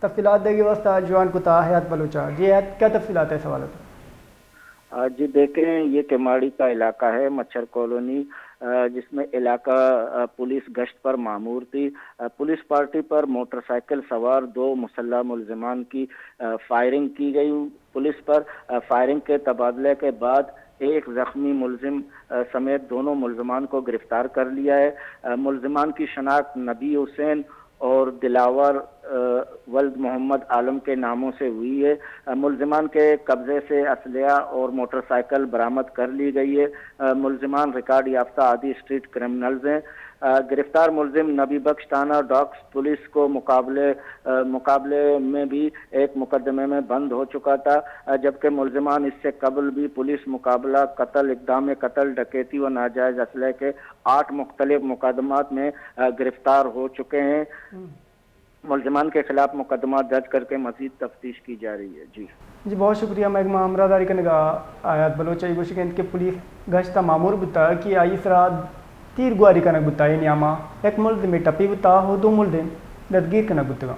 تفصیلات دے گی واسطہ جوان کتا حیات بلوچا جی حیات کیا تفصیلات ہے سوال؟ جی دیکھیں، یہ کیماڑی کا علاقہ ہے، مچھر کالونی، جس میں علاقہ پولیس گشت پر معمور تھی۔ پولیس پارٹی پر موٹر سائیکل سوار دو مسلح ملزمان کی فائرنگ کی گئی۔ پولیس پر فائرنگ کے تبادلے کے بعد ایک زخمی ملزم سمیت دونوں ملزمان کو گرفتار کر لیا ہے۔ ملزمان کی شناخت نبی حسین اور دلاور ولد محمد عالم کے ناموں سے ہوئی ہے۔ ملزمان کے قبضے سے اسلحہ اور موٹر سائیکل برآمد کر لی گئی ہے۔ ملزمان ریکارڈ یافتہ عادی اسٹریٹ کرمنلز ہیں۔ گرفتار ملزم نبی بخش تھانہ ڈاکس پولیس کو مقابلے میں بھی ایک مقدمے میں بند ہو چکا تھا، جبکہ ملزمان اس سے قبل بھی پولیس مقابلہ قتل، اقدام قتل، ڈکیتی و ناجائز اسلحے کے 8 مختلف مقدمات میں گرفتار ہو چکے ہیں۔ ملزمان کے خلاف مقدمات درج کر کے مزید تفتیش کی جا رہی ہے۔ جی بہت شکریہ محکمہ امراضاری کا نگاہ آیات بلوچائی گوشکند کے پولیس گشتہ معمور بتا کہ آئی سرا تیر گواری کا نگ بتا نیاما ایک ملزم ٹپی بتا ہو دو ملزم دستگیر کا نگ بتا